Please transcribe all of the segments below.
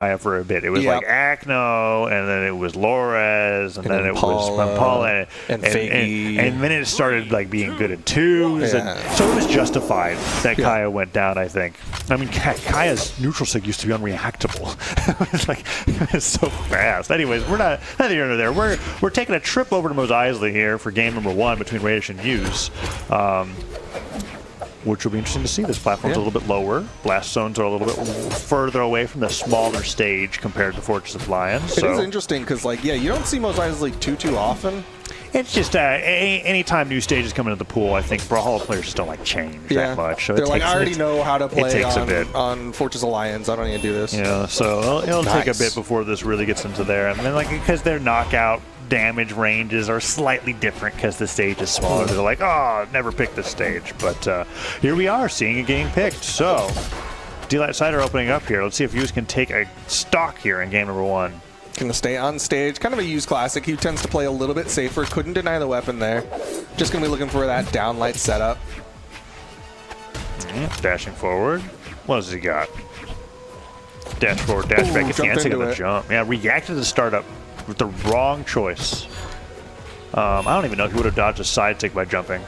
for a bit. It was like Acno, and then it was Lores, and then it was Paula, and then it started like being good in twos, and so it was justified that Kaya went down, I think. I mean, Kaya's neutral sig used to be unreactable. It's like, it's so fast. Anyways, we're not neither here nor there. We're taking a trip over to Mos Eisley here for game number 1 between Raydish and Hughes. Which will be interesting to see. This platform's a little bit lower. Blast zones are a little bit further away from the smaller stage compared to Fortress of Lions. It is interesting because, like, you don't see Mos Eisley too often. It's just anytime new stages come into the pool, I think Brawlhalla players just don't like change that much. So they're like, I already know how to play on Fortress of Lions. I don't need to do this. Yeah, so it'll take a bit before this really gets into there. And then, like, because their knockout damage ranges are slightly different because the stage is smaller. They're like, oh, never picked this stage. But here we are seeing it getting picked. So, D-Light Cider opening up here. Let's see if Hughes can take a stock here in game number 1. Gonna stay on stage. Kind of a Hughes classic. He tends to play a little bit safer. Couldn't deny the weapon there. Just gonna be looking for that downlight setup. Dashing forward. What has he got? Dash forward, dash back. Gets the instinct of the jump. Yeah, reacted to the startup with the wrong choice. I don't even know if he would have dodged a side tick by jumping.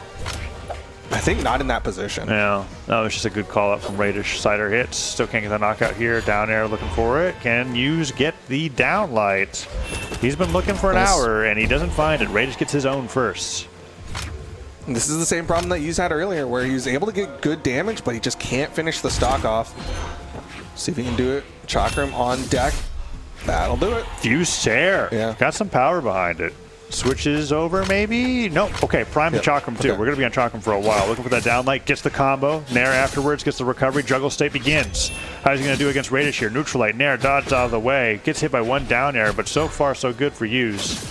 I think not in that position. Yeah, that was just a good call up from Raydish. Cider hits. Still can't get the knockout here. Down air looking for it. Can Hughes get the downlight? He's been looking for an hour and he doesn't find it. Raydish gets his own first. And this is the same problem that Hughes had earlier where he was able to get good damage, but he just can't finish the stock off. See if he can do it. Chakram on deck. That'll do it. Fuse tear. Yeah. Got some power behind it. Switches over maybe? Nope. Okay, prime the Chakram too. We're going to be on Chakram for a while. Looking for that downlight. Gets the combo. Nair afterwards. Gets the recovery. Juggle state begins. How's he going to do against Raydish here? Neutralite. Nair dodges out of the way. Gets hit by one down air, but so far so good for Hughes.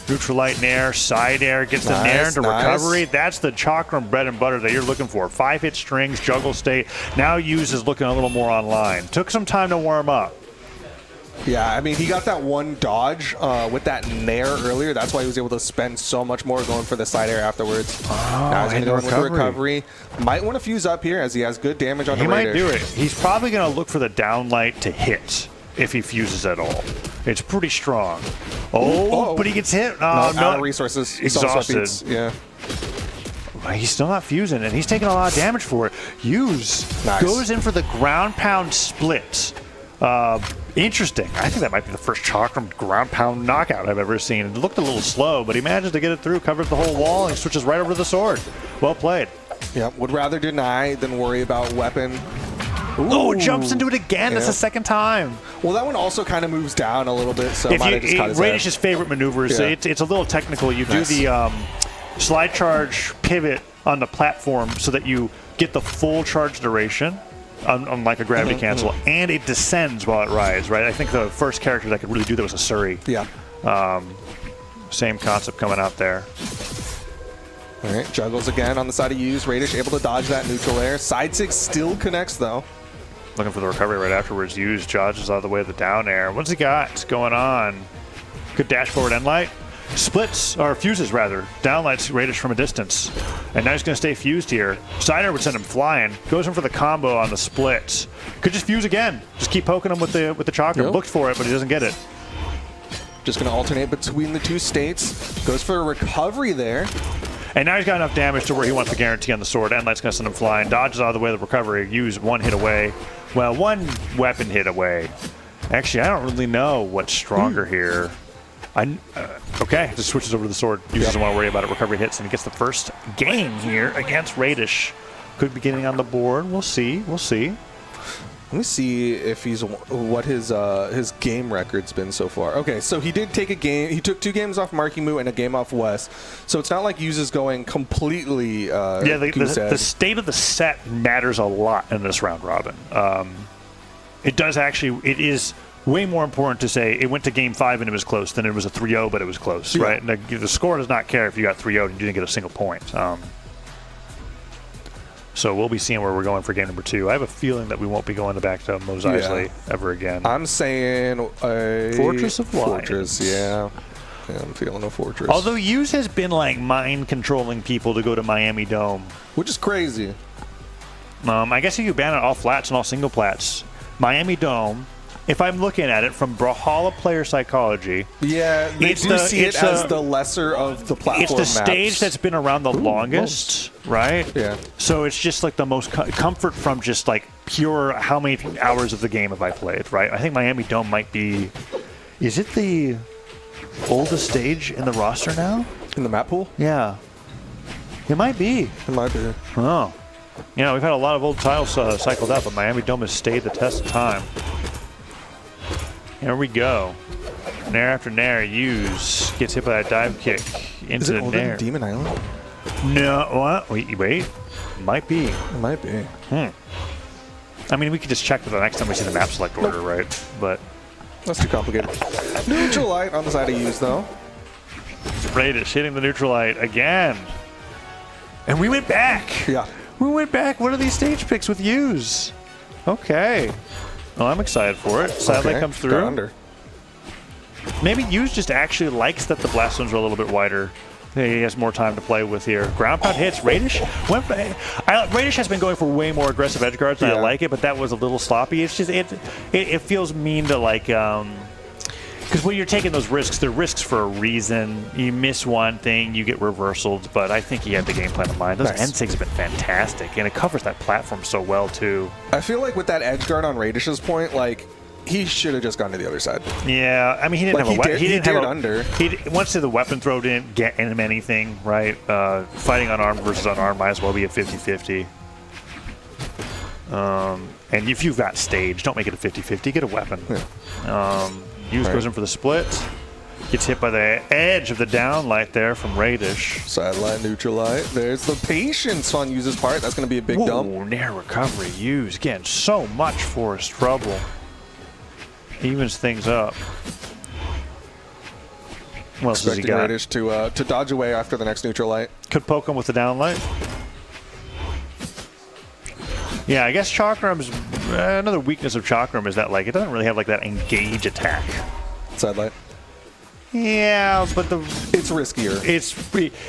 Neutralite Nair. Side air. Gets the Nair into recovery. That's the Chakram bread and butter that you're looking for. 5-hit strings. Juggle state. Now Hughes is looking a little more online. Took some time to warm up. Yeah, I mean, he got that one dodge with that Nair earlier. That's why he was able to spend so much more going for the side air afterwards. Now he's going to go in with the recovery. Might want to fuse up here as he has good damage on the Raydish. He might do it. He's probably going to look for the downlight to hit if he fuses at all. It's pretty strong. But he gets hit. No, out of resources. Exhausted. Yeah. He's still not fusing, and he's taking a lot of damage for it. Hughes goes in for the ground pound split. Interesting. I think that might be the first Chakram ground pound knockout I've ever seen. It looked a little slow, but he manages to get it through, covers the whole wall, and he switches right over to the sword. Well played. Yeah, would rather deny than worry about weapon. Oh, jumps into it again. That's the second time. Well, that one also kind of moves down a little bit, so might have just caught his head. Raydish's favorite maneuver is it's a little technical. You do the slide charge pivot on the platform so that you get the full charge duration. Unlike a gravity cancel, and it descends while it rides, right? I think the first character that could really do that was a Suri. Yeah. Same concept coming out there. All right, juggles again on the side of Hughes. Raydish able to dodge that neutral air. Side six still connects, though. Looking for the recovery right afterwards. Hughes dodges out of the way of the down air. What's he got going on? Good dash forward end light. Splits, or fuses rather, downlights Raydish from a distance. And now he's going to stay fused here. Cider would send him flying. Goes in for the combo on the splits. Could just fuse again. Just keep poking him with the Chakram. Looked for it, but he doesn't get it. Just going to alternate between the two states. Goes for a recovery there. And now he's got enough damage to where he wants the guarantee on the sword. Endlight's going to send him flying. Dodges out of the way of the recovery. Use one hit away. Well, one weapon hit away. Actually, I don't really know what's stronger here. Okay, just switches over to the sword. Doesn't want to worry about it. Recovery hits, and he gets the first game here against Raydish. Could be getting on the board. We'll see. We'll see. Let me see if he's what his game record's been so far. Okay, so he did take a game. He took 2 games off Marky Moo and a game off Wes. So it's not like Hughes is going completely. The state of the set matters a lot in this round robin. It does actually. It is way more important to say it went to game 5 and it was close than it was a 3-0 but it was close, right? And the score does not care if you got 3-0 and you didn't get a single point. So we'll be seeing where we're going for game number 2. I have a feeling that we won't be going back to Mos Eisley ever again. I'm saying a Fortress of Lions. Fortress, yeah. I'm feeling a Fortress. Although Hughes has been like mind controlling people to go to Miami Dome, which is crazy. I guess if you ban it all flats and all single plats, Miami Dome, if I'm looking at it from Brawlhalla player psychology, yeah, they do see it as the lesser of the platform It's the stage that's been around the longest, right? Yeah. So it's just like the most comfort from just like pure how many hours of the game have I played, right? I think Miami Dome might be, is it the oldest stage in the roster now? In the map pool? Yeah. It might be. It might be. Oh. You know, we've had a lot of old titles cycled out, but Miami Dome has stayed the test of time. Here we go. Nair after Nair, use. Gets hit by that dive kick into the older Nair. than Demon Island? No, what? Wait. Might be. It might be. I mean, we could just check the next time we see the map select order, right? But that's too complicated. Neutral light on the side of use, though. Raydish hitting the neutral light again. And we went back. Yeah. We went back. What are these stage picks with use? Okay. Well, I'm excited for it. Sadly comes through. Under. Maybe Use just actually likes that the blast zones are a little bit wider. He has more time to play with here. Ground pound hits. Raydish Raydish has been going for way more aggressive edge guards, and I like it, but that was a little sloppy. It's just it feels mean to like because when you're taking those risks, they're risks for a reason. You miss one thing, you get reversaled, but I think he had the game plan in mind. Those N6s have been fantastic, and it covers that platform so well, too. I feel like with that edge guard on Raydish's point, like, he should have just gone to the other side. Yeah, I mean, he didn't have a weapon. He didn't have under. Once the weapon throw didn't get him anything, right? Fighting unarmed versus unarmed might as well be a 50-50. And if you've got stage, don't make it a 50-50. Get a weapon. Yeah. Use goes in for the split. Gets hit by the edge of the down light there from Raydish. Sideline, neutral light. There's the patience on Use's part. That's going to be a big dump. Nair recovery. Use getting so much for his trouble. Evens things up. What else has he got? Raydish to dodge away after the next neutral light. Could poke him with the down light. Yeah, I guess Chakram's another weakness of Chakram is that like it doesn't really have like that engage attack. Side light. Yeah, but it's riskier.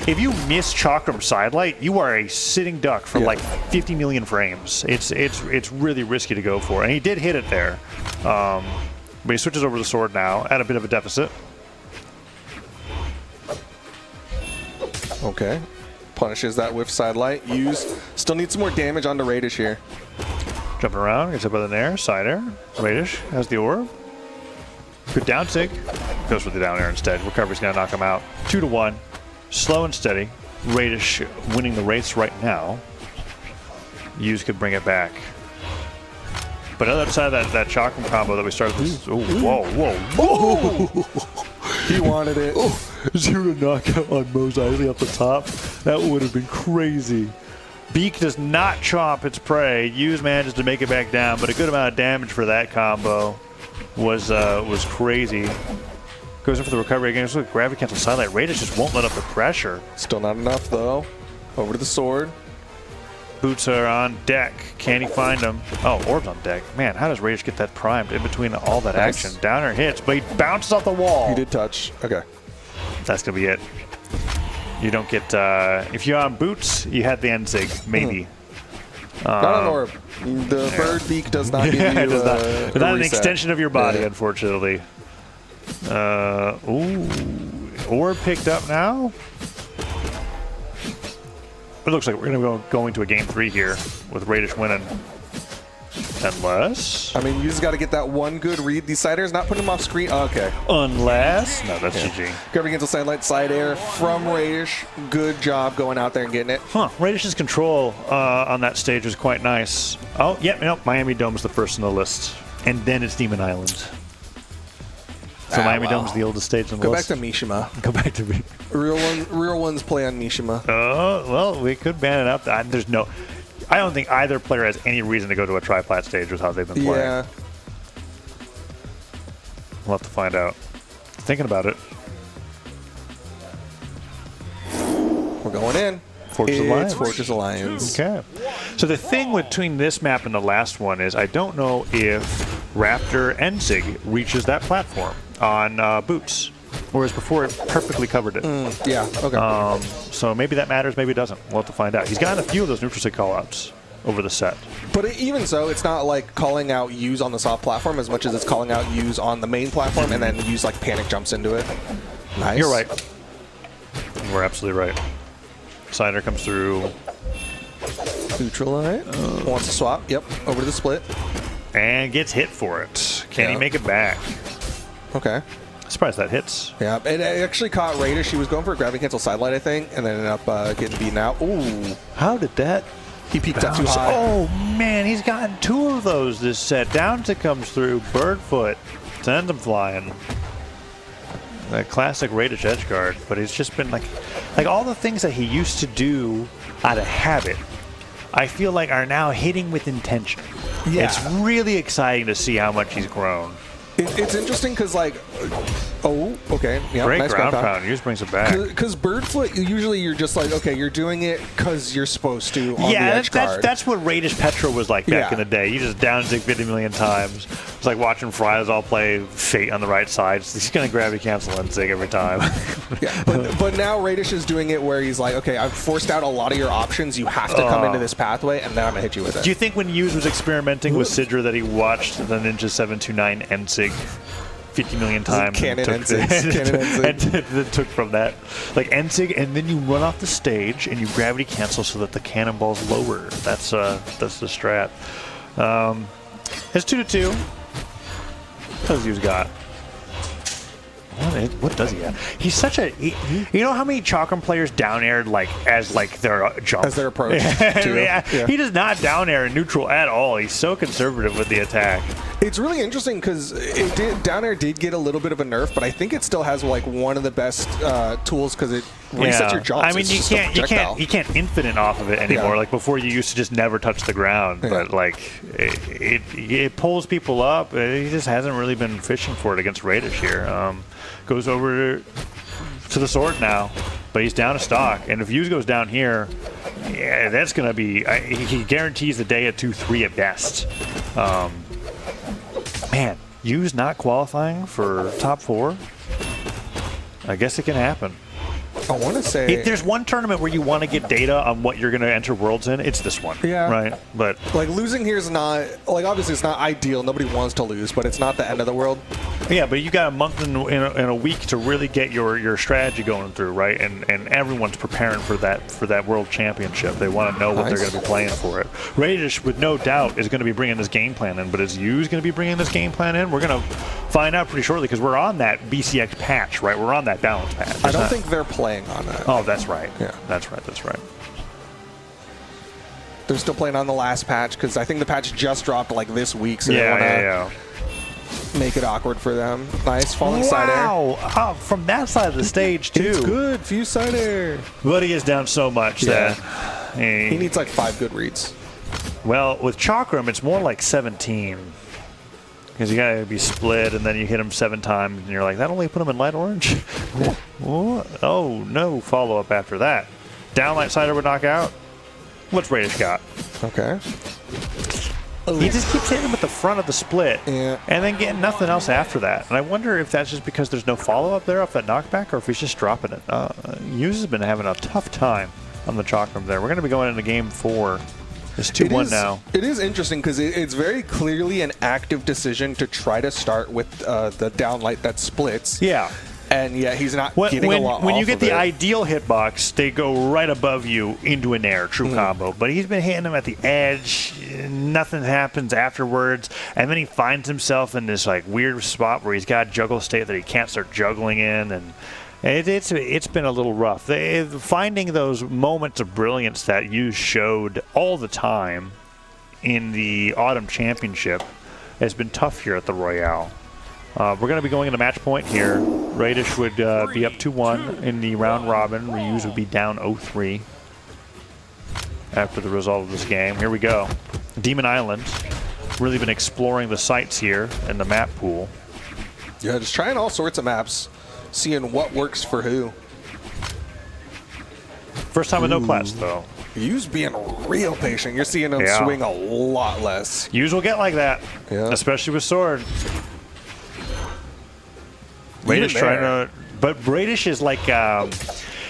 If you miss Chakram sidelight, you are a sitting duck for like 50 million frames. It's really risky to go for, and he did hit it there. But he switches over the sword now at a bit of a deficit. Okay. Punishes that with sidelight. Use. Still needs some more damage onto Raydish here. Jumping around, gets up with an air, side air. Raydish has the orb. Good down sig. Goes for the down air instead. Recovery's going to knock him out. 2-1. Slow and steady. Raydish winning the race right now. Use could bring it back. But outside of that Chakram combo that we started with. Oh, whoa. He wanted it. Zero knockout on Mos Eisley up the top. That would have been crazy. Beak does not chomp its prey. Use manages to make it back down, but a good amount of damage for that combo was crazy. Goes in for the recovery again. So gravity cancel sidelight. Raydish just won't let up the pressure. Still not enough though. Over to the sword. Boots are on deck. Can he find them? Oh, orb's on deck. Man, how does Raydish get that primed in between all that action? Downer hits, but he bounces off the wall. He did touch. Okay. That's going to be it. You don't get... if you're on boots, you had the N-Sig, maybe. Not an orb. The bird beak does not give you it's not an extension of your body, unfortunately. Ooh. Orb picked up now. It looks like we're going to go into a game 3 here with Raydish winning. Unless... I mean, you just got to get that one good read. These side airs not putting them off screen. Oh, okay. Unless... No, that's GG. Recovery against the sidelight side air from Raydish. Good job going out there and getting it. Raydish's control on that stage was quite nice. Oh, yeah, no, Miami Dome's the first on the list. And then it's Demon Island. So Miami Dome's the oldest stage on the list. Go back to Mishima. Go back to me. Real ones play on Mishima. Oh, well, we could ban it up. There's no... I don't think either player has any reason to go to a tri-plat stage with how they've been playing. Yeah. We'll have to find out. Thinking about it. We're going in. Fortress Alliance. Fortress Alliance. Okay. So the thing between this map and the last one is I don't know if Raptor N-Sig reaches that platform on boots. Whereas before it perfectly covered it. Yeah, okay. So maybe that matters, maybe it doesn't. We'll have to find out. He's gotten a few of those neutral sig callouts. over the set. But even so, it's not like calling out Use on the soft platform as much as it's calling out Use on the main platform, and then Use like panic jumps into it. Nice. You're right. We're absolutely right. Cider comes through. Neutralite. Wants to swap. Yep. Over to the split. And gets hit for it. Can he make it back? Okay. Surprised that hits. Yeah, it actually caught Raydish. She was going for a gravity cancel sidelight, I think, and then ended up getting beaten out. Ooh. How did that? He peeked up too high. Oh, man, he's gotten 2 of those this set. Downtick comes through. Birdfoot sends him flying. That classic Raydish edge guard, but it's just been like all the things that he used to do out of habit, I feel like are now hitting with intention. Yeah. It's really exciting to see how much he's grown. It's interesting because, like, oh, okay. Yeah, great nice ground pound. He just brings it back. Because Birdfoot, usually you're just like, okay, you're doing it because you're supposed to on the edge guard. That's what Raydish Petra was like back in the day. You just down zig 50 million times. It's like watching Fries all play Fate on the right side. He's going to gravity cancel and zig every time. Yeah, but now Raydish is doing it where he's like, okay, I've forced out a lot of your options. You have to come into this pathway, and then I'm going to hit you with it. Do you think when Hughes was experimenting with Sidra that he watched the Ninja 729 and Sig 50 million times and then took from that like Ensig, and then you run off the stage and you gravity cancel so that the cannonball's lower. That's the strat. It's 2-2. What does Hughes got? What does he have? He's such a. You know how many Chakram players down aired as their jump? As their approach. Yeah. He does not down air in neutral at all. He's so conservative with the attack. It's really interesting because down air did get a little bit of a nerf, but I think it still has like one of the best tools because it resets your jumps. I mean, you can't infinite off of it anymore. Like before, you used to just never touch the ground, but like it pulls people up. He just hasn't really been fishing for it against Raydish here. Goes over to the sword now, but he's down a stock. And if Hughes goes down here, yeah, that's going to be... he guarantees the day at 2-3 at best. Man, Hughes not qualifying for top 4? I guess it can happen. I want to say... If there's one tournament where you want to get data on what you're going to enter Worlds in, it's this one. Yeah. Right? But... like, losing here is not... like, obviously, it's not ideal. Nobody wants to lose, but it's not the end of the world. Yeah, but you got a month and a week to really get your strategy going through, right? And everyone's preparing for that World Championship. They want to know what they're going to be playing for it. Raydish, with no doubt, is going to be bringing this game plan in. But is Hughes going to be bringing this game plan in? We're going to find out pretty shortly because we're on that BCX patch, right? We're on that balance patch. I don't think they're playing on that. Oh, that's right. Yeah, that's right. They're still playing on the last patch because I think the patch just dropped like this week. So yeah. Make it awkward for them. Nice falling side air. Wow, from that side of the stage too. It's good. Few side air. But he is down so much that he needs like 5 good reads. Well, with Chakram, it's more like 17 because you gotta be split, and then you hit him 7 times, and you're like, that only put him in light orange. Oh no, follow up after that. Downlight cider would knock out. What's Raydish got? Okay. He just keeps hitting him at the front of the split, and then getting nothing else after that. And I wonder if that's just because there's no follow-up there off that knockback, or if he's just dropping it. Hughes has been having a tough time on the Chakram there. We're going to be going into game 4. It's 2-1 now. It is interesting because it's very clearly an active decision to try to start with the downlight that splits. Yeah. And yet he's not getting a lot when off you get of the it. ideal hitbox, they go right above you into an air, true combo. But he's been hitting them at the edge. Nothing happens afterwards. And then he finds himself in this like weird spot where he's got juggle state that he can't start juggling in. And it's been a little rough. Finding those moments of brilliance that you showed all the time in the Autumn Championship has been tough here at the Royale. We're going to be going into match point here. Raydish would be up 2-1 in the round robin. Ryuz would be down 0-3 after the result of this game. Here we go. Demon Island. Really been exploring the sites here in the map pool. Yeah, just trying all sorts of maps, seeing what works for who. First time with no class, though. Ryuz being real patient. You're seeing him swing a lot less. Ryuz will get like that, especially with sword. Raydish trying to, but Raydish is like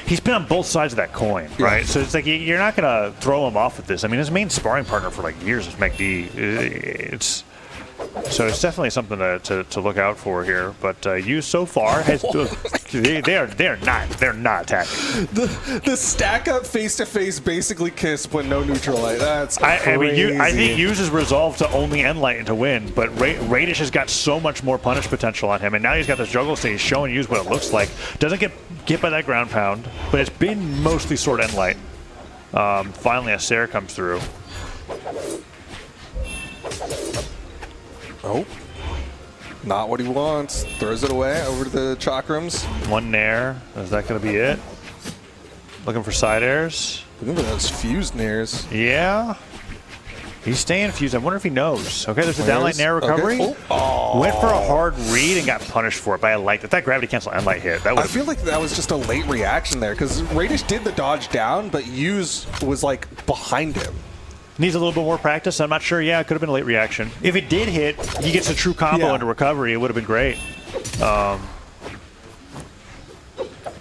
he's been on both sides of that coin, right? So it's like you're not going to throw him off with this. I mean, his main sparring partner for like years is McD. So it's definitely something to look out for here. But you so far has they're not attacking. The stack up face to face basically kiss but no neutral light. That's crazy. I mean, I think Hughes is resolved to only end light and to win, but Raydish has got so much more punish potential on him, and now he's got this juggle state. He's showing Hughes what it looks like. Doesn't get by that ground pound, but it's been mostly sword end light. Finally, a Sarah comes through. Oh, not what he wants. Throws it away over to the chakrams. One nair. Is that going to be it? Looking for side airs. Looking for those fused nairs. Yeah. He's staying fused. I wonder if he knows. Okay, there's a downlight nair recovery. Okay. Oh. Went for a hard read and got punished for it, but I liked it. That gravity cancel end light hit. I feel like that was just a late reaction there because Raydish did the dodge down, but Hughes was like behind him. Needs a little bit more practice. I'm not sure. Yeah, it could have been a late reaction. If it did hit, he gets a true combo into recovery. It would have been great.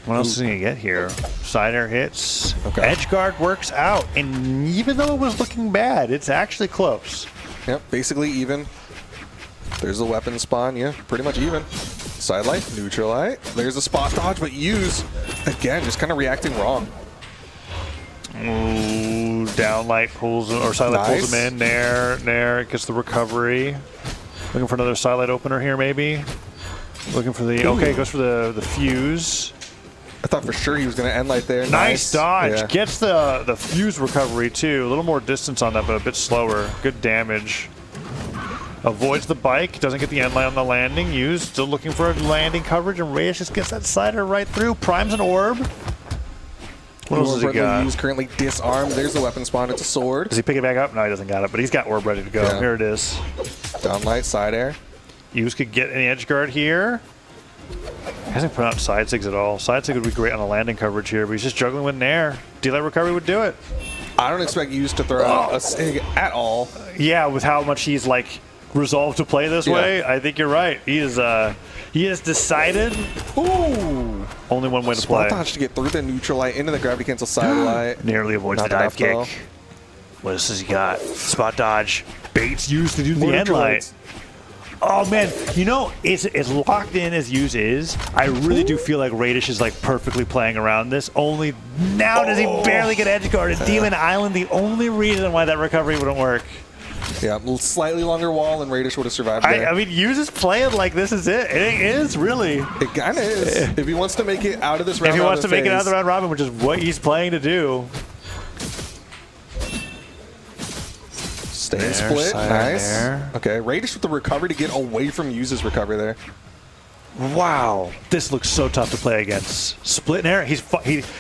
What else is he going to get here? Side air hits. Okay. Edge guard works out. And even though it was looking bad, it's actually close. Yep, basically even. There's the weapon spawn. Yeah, pretty much even. Side light, neutral light. There's a spot dodge, but Hughes, again, just kind of reacting wrong. Ooh, down light pulls him, or side light pulls him in. Nair, gets the recovery. Looking for another side light opener here, maybe. Looking for the, okay, goes for the fuse. I thought for sure he was going to end light there. Nice dodge. Yeah. Gets the fuse recovery, too. A little more distance on that, but a bit slower. Good damage. Avoids the bike. Doesn't get the end light on the landing. Hughes still looking for a landing coverage, and Reyes just gets that sider right through. Primes an orb. What else has he got? He's currently disarmed. There's the weapon spawn. It's a sword. Does he pick it back up? No, he doesn't got it, but he's got orb ready to go. Yeah. Here it is. Down light, side air. Hughes could get an edge guard here. He hasn't put out side sigs at all. Side sig would be great on a landing coverage here, but he's just juggling with nair. D-light recovery would do it. I don't expect Hughes to throw out a sig at all. Yeah, with how much he's like resolved to play this way, I think you're right. He has decided. Ooh. Only one way to play. Spot dodge to get through the neutral light into the gravity cancel side light. Nearly avoids the dive kick. Though. What else has he got? Spot dodge. Baits used to do the end light. Oh man, you know, it's as locked in as Hughes is. I really do feel like Raydish is like perfectly playing around this. Only now does he barely get edge guarded. Demon Island, the only reason why that recovery wouldn't work. Yeah, slightly longer wall and Raydish would have survived there. I mean, Hughes is playing like this is it. It is, really. It kind of is. If he wants to make it out of this round robin. If he wants to make it out of the round robin, which is what he's playing to do. Staying split. Nice. Okay, Raydish with the recovery to get away from Hughes' recovery there. Wow. This looks so tough to play against. Split nair. He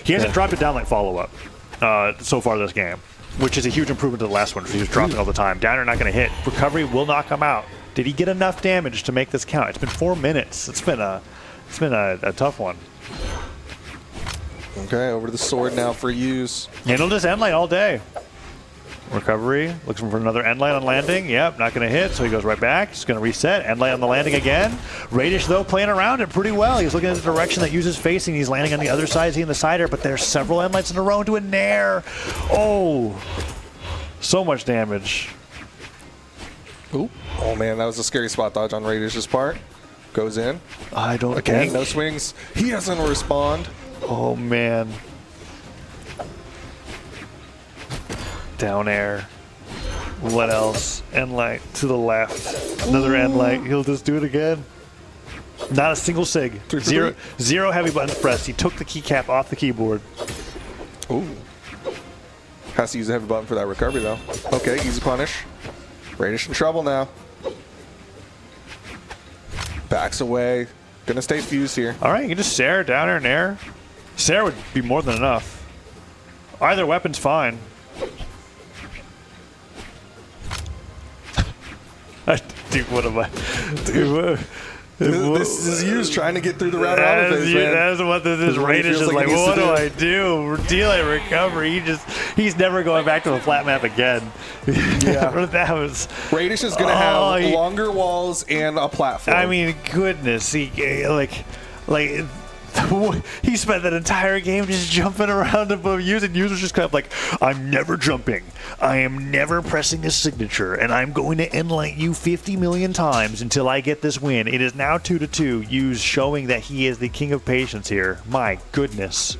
hasn't dropped it down like follow-up so far this game, which is a huge improvement to the last one. He was dropping all the time. Downer not going to hit. Recovery will not come out. Did he get enough damage to make this count? It's been 4 minutes. It's been a tough one. Okay, over to the sword now for Hughes. Handled this end light all day. Recovery, looking for another end light on landing. Yep, not going to hit, so he goes right back. He's going to reset. End light on the landing again. Raydish, though, playing around it pretty well. He's looking at the direction that Hughes is facing. He's landing on the other side, seeing the sider, but there's several end lights in a row into a nair. Oh, so much damage. Ooh. Oh, man, that was a scary spot dodge on Raydish's part. Goes in. I don't Again, no swings. He doesn't respond. Oh, man. Down air. What else? End light to the left. Another end light. He'll just do it again. Not a single sig. Zero heavy buttons pressed. He took the keycap off the keyboard. Ooh. Has to use a heavy button for that recovery, though. Okay, easy punish. Raydish in trouble now. Backs away. Gonna stay fused here. All right, you can just Sarah, down air, and air. Sarah would be more than enough. Either weapon's fine. Dude, what am I? Dude, this is Hughes trying to get through the round robin phase, man. That's what this is. Raydish is like, what do I do? D-light recovery. He's never going back to the flat map again. Yeah. That was. Raydish is going to have longer walls and a platform. I mean, goodness. He like He spent that entire game just jumping around above using. Users just kind of like, I'm never jumping. I am never pressing a signature, and I'm going to endlight you 50 million times until I get this win. It is now 2-2. Use showing that he is the king of patience here. My goodness.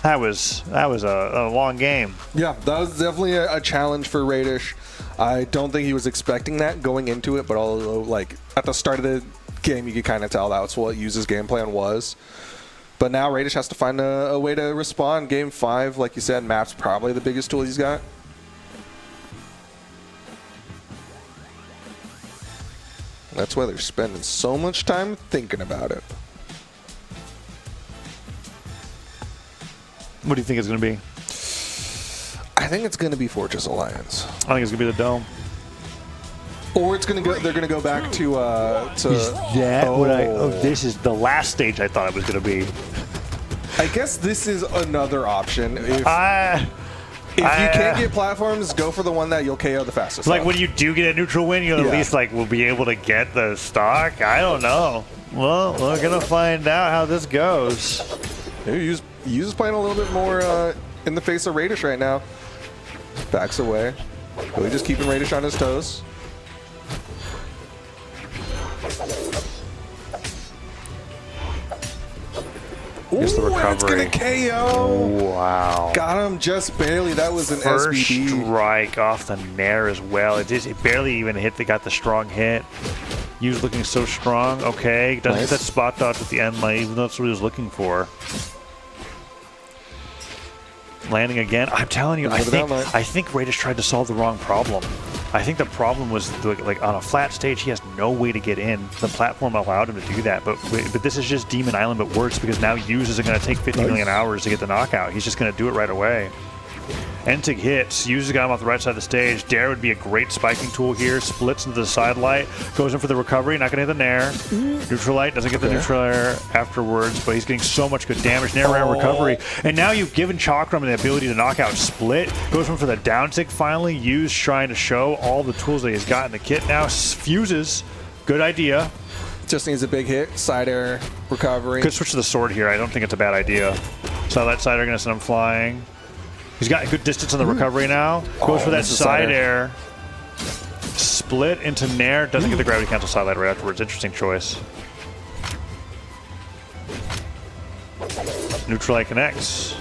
That was a long game. Yeah, that was definitely a challenge for Raydish. I don't think he was expecting that going into it, but although like at the start of the game, you could kind of tell that's what Use's game plan was. But now Raydish has to find a way to respond. Game 5, like you said, map's probably the biggest tool he's got. That's why they're spending so much time thinking about it. What do you think it's going to be? I think it's going to be Fortress Alliance. I think it's going to be the Dome. Or it's going to go. They're going to go back to. Is that what I? Oh, this is the last stage I thought it was going to be. I guess this is another option. If you can't get platforms, go for the one that you'll KO the fastest. Like when you do get a neutral win, you'll at least like will be able to get the stock. I don't know. Well, we're gonna find out how this goes. Maybe Use is playing a little bit more in the face of Raydish right now. Backs away. Really just keeping Raydish on his toes. Here's the recovery. It's gonna KO. Wow. Got him just barely. That was an First SBD. strike off the Nair as well. It barely even hit. They got the strong hit. Use looking so strong. Okay. Doesn't get that spot dodge at the end lane, even though that's what he was looking for. Landing again. I'm telling you, I think Raydish tried to solve the wrong problem. I think the problem was like on a flat stage, he has no way to get in. The platform allowed him to do that, but this is just Demon Island, but worse because now Use isn't going to take 50 million hours to get the knockout. He's just going to do it right away. Entig hits. Use got him off the right side of the stage. Dare would be a great spiking tool here. Splits into the side light. Goes in for the recovery. Not going to hit the Nair. Neutral light. Doesn't get the neutral air afterwards, but he's getting so much good damage. Nair air recovery. And now you've given Chakram the ability to knock out Split. Goes in for the down tick finally. Use trying to show all the tools that he's got in the kit now. Fuses. Good idea. Just needs a big hit. Side air recovery. Could switch to the sword here. I don't think it's a bad idea. So that side air going to send him flying. He's got a good distance on the recovery now. Goes for that side air. Split into Nair. Doesn't get the gravity cancel side light right afterwards. Interesting choice. Neutral light connects.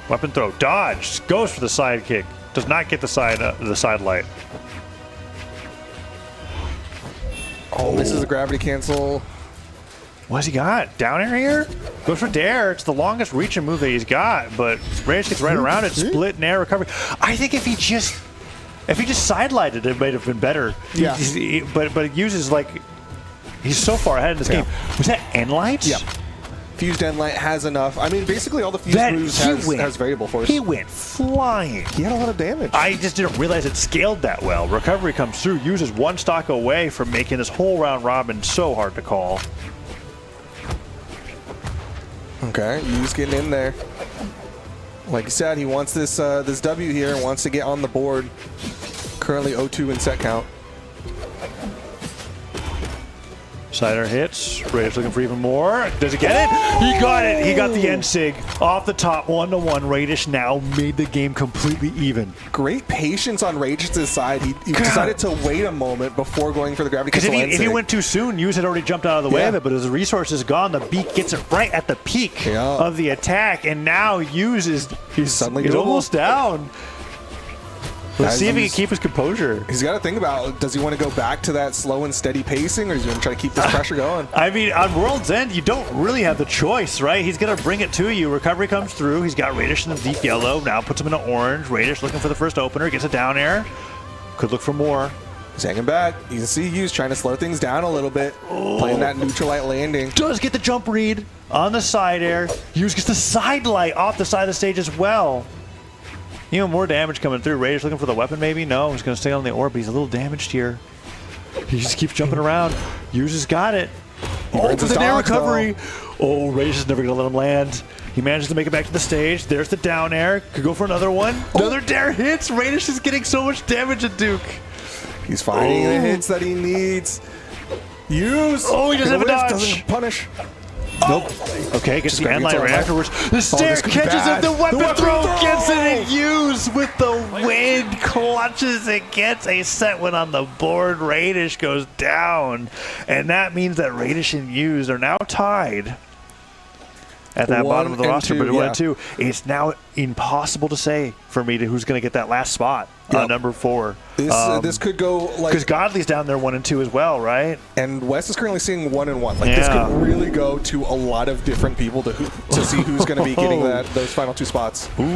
Weapon throw. Dodge. Goes for the side kick. Does not get the side light. This is a gravity cancel. What's he got? Down air here? Goes for Dare. It's the longest reaching move that he's got, but Raydish gets right around it. Split, Nair, recovery. I think if he just side-lighted it might have been better. Yeah. But it uses like, he's so far ahead in this game. Was that end lights? Yeah. Fused end light has enough. I mean, basically all the fused moves has variable force. He went flying. He had a lot of damage. I just didn't realize it scaled that well. Recovery comes through, uses one stock away from making this whole round robin so hard to call. Okay, Use getting in there. Like you said, he wants this this W here and wants to get on the board. Currently 0-2 in set count. Sider hits. Raydish looking for even more. Does he get it? He got it. He got the end sig off the top 1-1. Raydish now made the game completely even. Great patience on Raydish's side. He decided to wait a moment before going for the gravity cancel. Because if he went too soon, Use had already jumped out of the way of it, but his resource is gone. The beak gets it right at the peak of the attack, and now Use is suddenly almost down. Let's see if he can keep his composure. He's got to think about, does he want to go back to that slow and steady pacing, or does he want to try to keep this pressure going? I mean, on World's End, you don't really have the choice, right? He's going to bring it to you. Recovery comes through. He's got Raydish in the deep yellow. Now puts him in an orange. Raydish looking for the first opener. Gets a down air. Could look for more. He's hanging back. You can see Use trying to slow things down a little bit. Playing that neutral light landing. Does get the jump read on the side air. Use gets the side light off the side of the stage as well. Even more damage coming through. Raydish looking for the weapon, maybe? No, he's going to stay on the orb, but he's a little damaged here. He just keeps jumping around. Use has got it. For the Nair recovery. Oh, Raydish is never going to let him land. He manages to make it back to the stage. There's the down air. Could go for another one. Another Dare hits. Raydish is getting so much damage at Duke. He's finding the hits that he needs. Use. Oh, he doesn't have a dodge. Doesn't punish. Nope. Okay, gets the Just end line right afterwards. The stair this could be catches bad. him. The weapon throw throw! gets it and used with the wind. Clutches it, gets a set win on the board. Raydish goes down. And that means that Raydish and Used are now tied at that bottom of the roster, but 1 and 2. It's now impossible to say for me who's going to get that last spot on number 4. This could go like, because Godly's down there 1 and 2 as well, right? And Wes is currently seeing 1 and 1. Like this could really go to a lot of different people to see who's going to be getting those final 2 spots.